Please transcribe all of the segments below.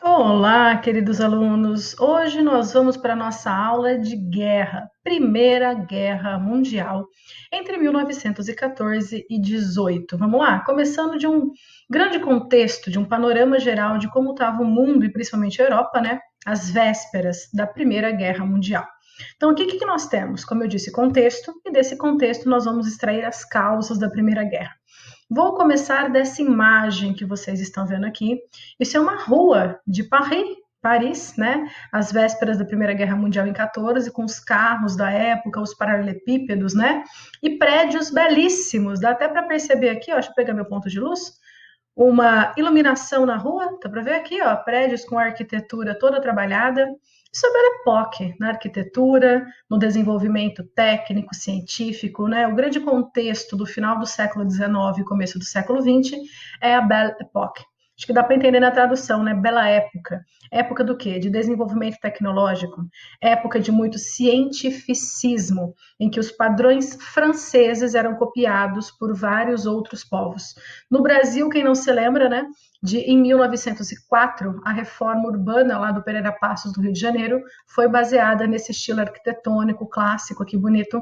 Olá, queridos alunos! Hoje nós vamos para a nossa aula de guerra, Primeira Guerra Mundial, entre 1914 e 18. Vamos lá? Começando de um grande contexto, de um panorama geral de como estava o mundo e principalmente a Europa, né? Às vésperas da Primeira Guerra Mundial. Então, aqui o que nós temos? Como eu disse, contexto, e desse contexto nós vamos extrair as causas da Primeira Guerra. Vou começar dessa imagem que vocês estão vendo aqui. Isso é uma rua de Paris, né? Às vésperas da Primeira Guerra Mundial em 14, com os carros da época, os paralelepípedos, né? E prédios belíssimos. Dá até para perceber aqui, ó, deixa eu pegar meu ponto de luz. Uma iluminação na rua, dá para ver aqui, ó, prédios com arquitetura toda trabalhada. Isso é Belle Époque, na arquitetura, no desenvolvimento técnico, científico, né? O grande contexto do final do século XIX e começo do século XX é a Belle Époque. Acho que dá para entender na tradução, né? Bela época. Época do quê? De desenvolvimento tecnológico. Época de muito cientificismo, em que os padrões franceses eram copiados por vários outros povos. No Brasil, quem não se lembra, né? Em 1904, a reforma urbana lá do Pereira Passos, do Rio de Janeiro, foi baseada nesse estilo arquitetônico clássico aqui bonito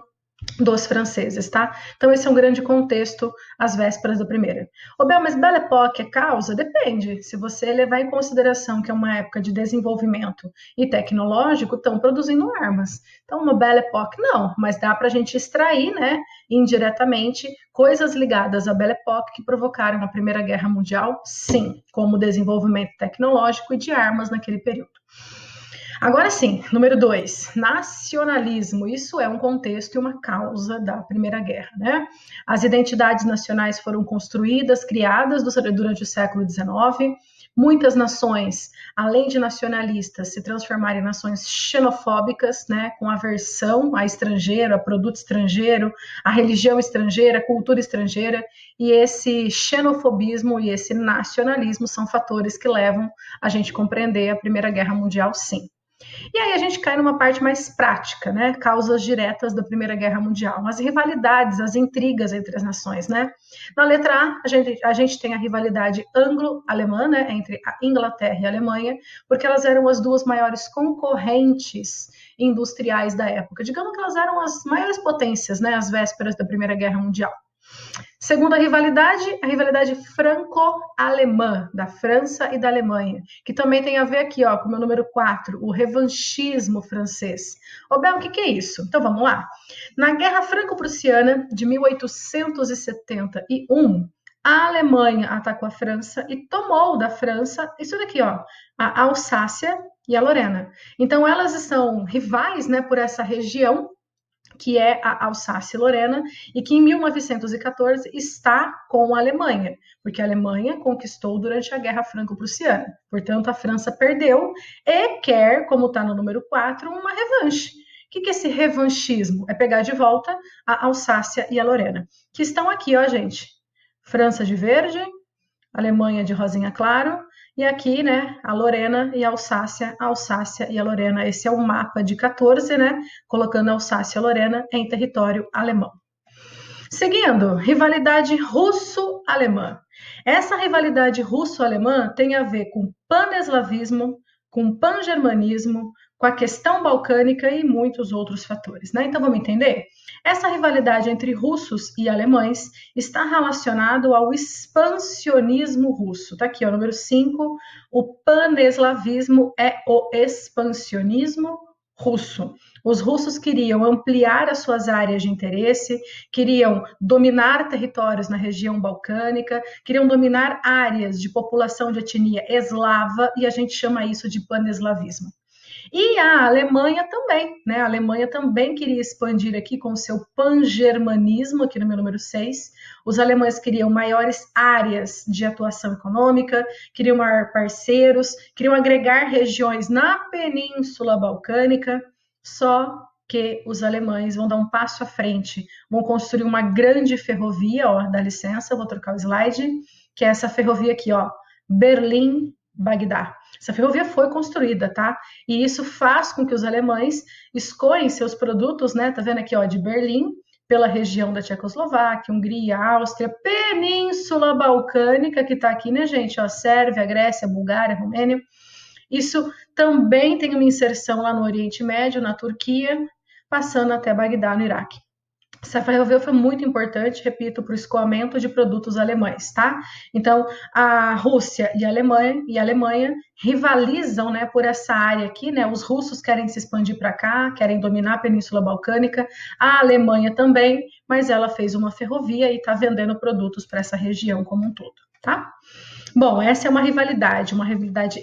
dos franceses, tá? Então esse é um grande contexto às vésperas da primeira. Ô Bel, mas Belle Époque é causa? Depende. Se você levar em consideração que é uma época de desenvolvimento e tecnológico, estão produzindo armas. Então uma Belle Époque não, mas dá para a gente extrair, né, indiretamente, coisas ligadas à Belle Époque que provocaram a Primeira Guerra Mundial, sim, como desenvolvimento tecnológico e de armas naquele período. Agora sim, número 2, nacionalismo. Isso é um contexto e uma causa da Primeira Guerra, né? As identidades nacionais foram construídas, criadas durante o século XIX. Muitas nações, além de nacionalistas, se transformaram em nações xenofóbicas, né? Com aversão a estrangeiro, a produto estrangeiro, a religião estrangeira, a cultura estrangeira. E esse xenofobismo e esse nacionalismo são fatores que levam a gente a compreender a Primeira Guerra Mundial, sim. E aí a gente cai numa parte mais prática, né? Causas diretas da Primeira Guerra Mundial, as rivalidades, as intrigas entre as nações, né? Na letra A, a gente tem a rivalidade anglo-alemã, né? Entre a Inglaterra e a Alemanha, porque elas eram as duas maiores concorrentes industriais da época. Digamos que elas eram as maiores potências, né? Às vésperas da Primeira Guerra Mundial. Segunda rivalidade, a rivalidade franco-alemã, da França e da Alemanha, que também tem a ver aqui, ó, com o meu número 4, o revanchismo francês. Ô, Bel, o que é isso? Então vamos lá. Na Guerra Franco-Prussiana de 1871, a Alemanha atacou a França e tomou da França isso daqui, ó, a Alsácia e a Lorena. Então elas são rivais, né, por essa região que é a Alsácia-Lorena, e que em 1914 está com a Alemanha, porque a Alemanha conquistou durante a Guerra Franco-Prussiana. Portanto, a França perdeu e quer, como está no número 4, uma revanche. O que é esse revanchismo? É pegar de volta a Alsácia e a Lorena, que estão aqui, ó, gente. França de verde, Alemanha de rosinha claro, e aqui, né, a Lorena e a Alsácia e a Lorena. Esse é o mapa de 14, né, colocando a Alsácia e a Lorena em território alemão. Seguindo, rivalidade russo-alemã. Essa rivalidade russo-alemã tem a ver com paneslavismo, com pangermanismo, com a questão balcânica e muitos outros fatores, né? Então vamos entender? Essa rivalidade entre russos e alemães está relacionado ao expansionismo russo. Tá aqui, ó, número 5, o paneslavismo é o expansionismo russo. Os russos queriam ampliar as suas áreas de interesse, queriam dominar territórios na região balcânica, queriam dominar áreas de população de etnia eslava, e a gente chama isso de paneslavismo. E a Alemanha também, né? A Alemanha também queria expandir aqui com o seu pangermanismo, aqui no meu número 6. Os alemães queriam maiores áreas de atuação econômica, queriam maior parceiros, queriam agregar regiões na Península Balcânica, só que os alemães vão dar um passo à frente, vão construir uma grande ferrovia, ó, dá licença, vou trocar o slide, que é essa ferrovia aqui, ó, Berlim-Bagdá. Essa ferrovia foi construída, tá? E isso faz com que os alemães escolhem seus produtos, né? Tá vendo aqui, ó, de Berlim, pela região da Tchecoslováquia, Hungria, Áustria, Península Balcânica, que tá aqui, né, gente? Ó, Sérvia, Grécia, Bulgária, Romênia. Isso também tem uma inserção lá no Oriente Médio, na Turquia, passando até Bagdá, no Iraque. Essa ferrovia foi muito importante, repito, para o escoamento de produtos alemães, tá? Então, a Rússia e a Alemanha rivalizam, né, por essa área aqui, né? Os russos querem se expandir para cá, querem dominar a Península Balcânica, a Alemanha também, mas ela fez uma ferrovia e está vendendo produtos para essa região como um todo, tá? Bom, essa é uma rivalidade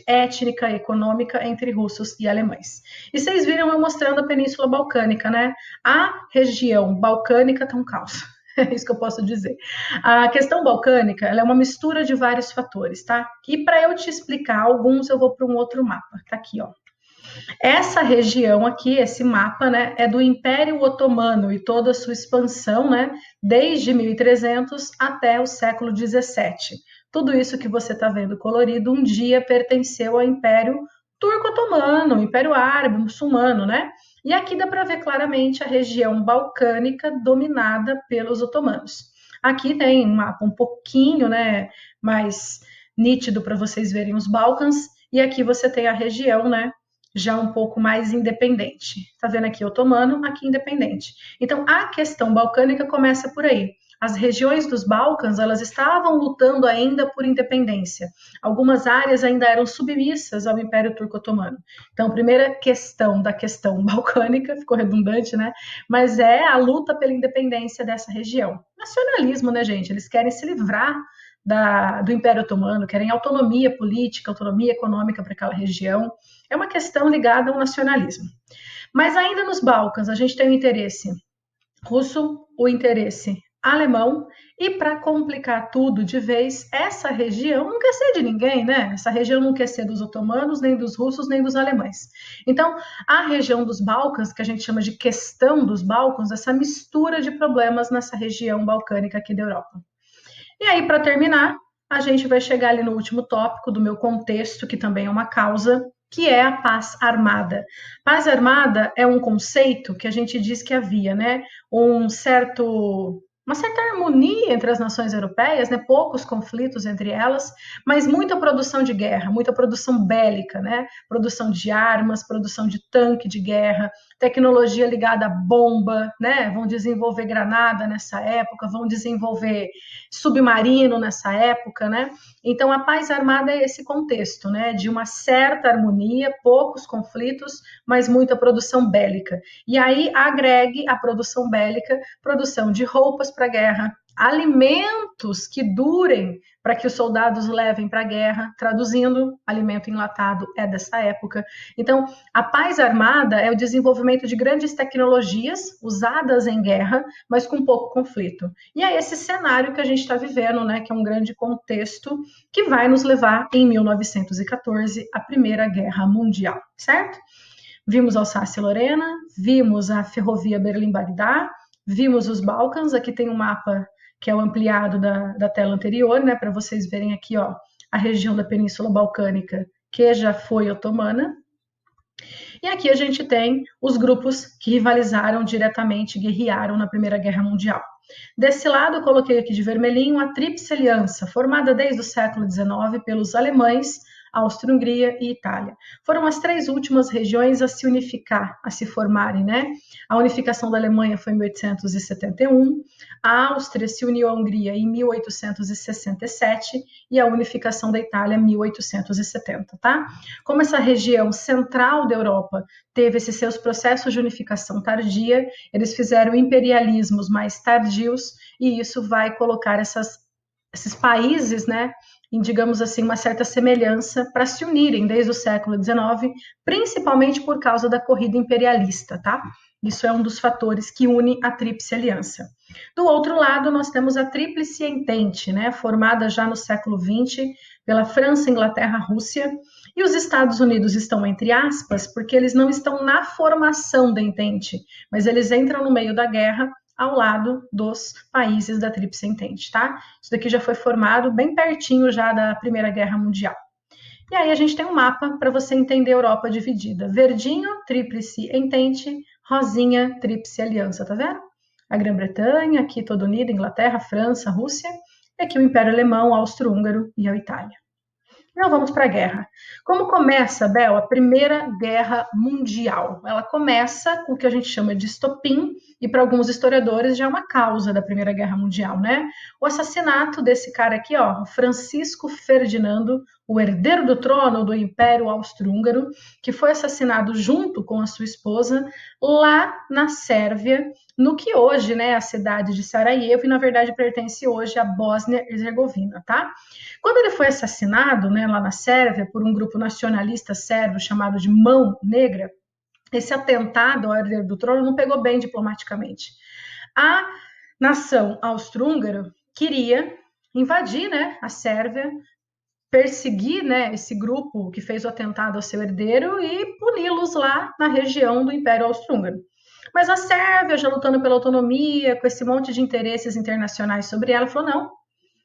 étnica, econômica entre russos e alemães. E vocês viram eu mostrando a Península Balcânica, né? A região balcânica está um caos. É isso que eu posso dizer. A questão balcânica, ela é uma mistura de vários fatores, tá? E para eu te explicar alguns, eu vou para um outro mapa. Tá aqui, ó. Essa região aqui, esse mapa, né, é do Império Otomano e toda a sua expansão, né, desde 1300 até o século 17. Tudo isso que você está vendo colorido um dia pertenceu ao Império Turco-Otomano, Império Árabe, muçulmano, né? E aqui dá para ver claramente a região balcânica dominada pelos otomanos. Aqui tem um mapa um pouquinho, né, mais nítido para vocês verem os Balcãs, e aqui você tem a região, né, já um pouco mais independente. Tá vendo aqui otomano, aqui independente. Então, a questão balcânica começa por aí. As regiões dos Balcãs, elas estavam lutando ainda por independência. Algumas áreas ainda eram submissas ao Império Turco-Otomano. Então, a primeira questão da questão balcânica, ficou redundante, né? Mas é a luta pela independência dessa região. Nacionalismo, né, gente? Eles querem se livrar do Império Otomano, querem autonomia política, autonomia econômica para aquela região. É uma questão ligada ao nacionalismo. Mas ainda nos Balcãs, a gente tem o interesse russo, o interesse alemão, e para complicar tudo de vez, essa região não quer ser de ninguém, né? Essa região não quer ser dos otomanos, nem dos russos, nem dos alemães. Então, a região dos Balcãs, que a gente chama de questão dos Balcãs, essa mistura de problemas nessa região balcânica aqui da Europa. E aí, para terminar, a gente vai chegar ali no último tópico do meu contexto, que também é uma causa, que é a paz armada. Paz armada é um conceito que a gente diz que havia, né, uma certa harmonia entre as nações europeias, né, poucos conflitos entre elas, mas muita produção de guerra, muita produção bélica, né, produção de armas, produção de tanque de guerra, tecnologia ligada à bomba, né, vão desenvolver granada nessa época, vão desenvolver submarino nessa época, né? Então a paz armada é esse contexto, né, de uma certa harmonia, poucos conflitos, mas muita produção bélica. E aí agregue a produção bélica, produção de roupas para a guerra, alimentos que durem para que os soldados levem para a guerra, traduzindo, alimento enlatado é dessa época. Então, a paz armada é o desenvolvimento de grandes tecnologias usadas em guerra, mas com pouco conflito. E é esse cenário que a gente está vivendo, né, que é um grande contexto que vai nos levar, em 1914, à Primeira Guerra Mundial, certo? Vimos Alsácia-Lorena, vimos a ferrovia Berlim-Bagdá, vimos os Balcãs, aqui tem um mapa que é o ampliado da tela anterior, né, para vocês verem aqui, ó, a região da Península Balcânica, que já foi otomana. E aqui a gente tem os grupos que rivalizaram diretamente, guerrearam na Primeira Guerra Mundial. Desse lado, eu coloquei aqui de vermelhinho a Tríplice Aliança, formada desde o século XIX pelos alemães, Áustria-Hungria e Itália. Foram as três últimas regiões a se unificar, a se formarem, né? A unificação da Alemanha foi em 1871, a Áustria se uniu à Hungria em 1867 e a unificação da Itália em 1870, tá? Como essa região central da Europa teve esses seus processos de unificação tardia, eles fizeram imperialismos mais tardios e isso vai colocar esses países, né, em, digamos assim, uma certa semelhança para se unirem desde o século XIX, principalmente por causa da corrida imperialista, tá? Isso é um dos fatores que une a Tríplice Aliança. Do outro lado, nós temos a Tríplice Entente, né, formada já no século XX pela França, Inglaterra, Rússia, e os Estados Unidos estão entre aspas, porque eles não estão na formação da Entente, mas eles entram no meio da guerra ao lado dos países da Tríplice Entente, tá? Isso daqui já foi formado bem pertinho já da Primeira Guerra Mundial. E aí a gente tem um mapa para você entender a Europa dividida. Verdinho, Tríplice Entente, rosinha, Tríplice Aliança, tá vendo? A Grã-Bretanha, aqui toda unida, Inglaterra, França, Rússia, e aqui o Império Alemão, Austro-Húngaro e a Itália. Então vamos para a guerra. Como começa, Bel, a Primeira Guerra Mundial? Ela começa com o que a gente chama de estopim, e para alguns historiadores já é uma causa da Primeira Guerra Mundial, né? O assassinato desse cara aqui, ó, Francisco Ferdinando, o herdeiro do trono do Império Austro-Húngaro, que foi assassinado junto com a sua esposa lá na Sérvia, no que hoje, né, é a cidade de Sarajevo, e na verdade pertence hoje à Bósnia e Herzegovina, tá? Quando ele foi assassinado, né, lá na Sérvia, por um grupo nacionalista sérvio chamado de Mão Negra, esse atentado ao herdeiro do trono não pegou bem diplomaticamente. A nação austro-húngara queria invadir, né, a Sérvia, perseguir, né, esse grupo que fez o atentado ao seu herdeiro e puni-los lá na região do Império Austro-Húngaro. Mas a Sérvia, já lutando pela autonomia, com esse monte de interesses internacionais sobre ela, falou: não,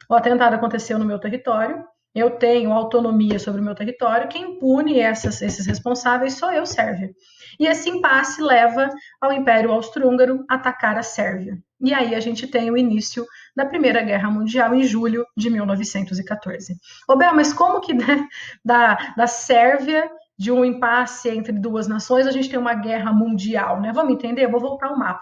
o atentado aconteceu no meu território, eu tenho autonomia sobre o meu território, quem pune esses responsáveis sou eu, Sérvia. E esse impasse leva ao Império Austro-Húngaro atacar a Sérvia. E aí a gente tem o início da Primeira Guerra Mundial em julho de 1914. Ô Bel, mas como que né, da Sérvia, de um impasse entre duas nações, a gente tem uma guerra mundial, né? Vamos entender? Eu vou voltar ao mapa.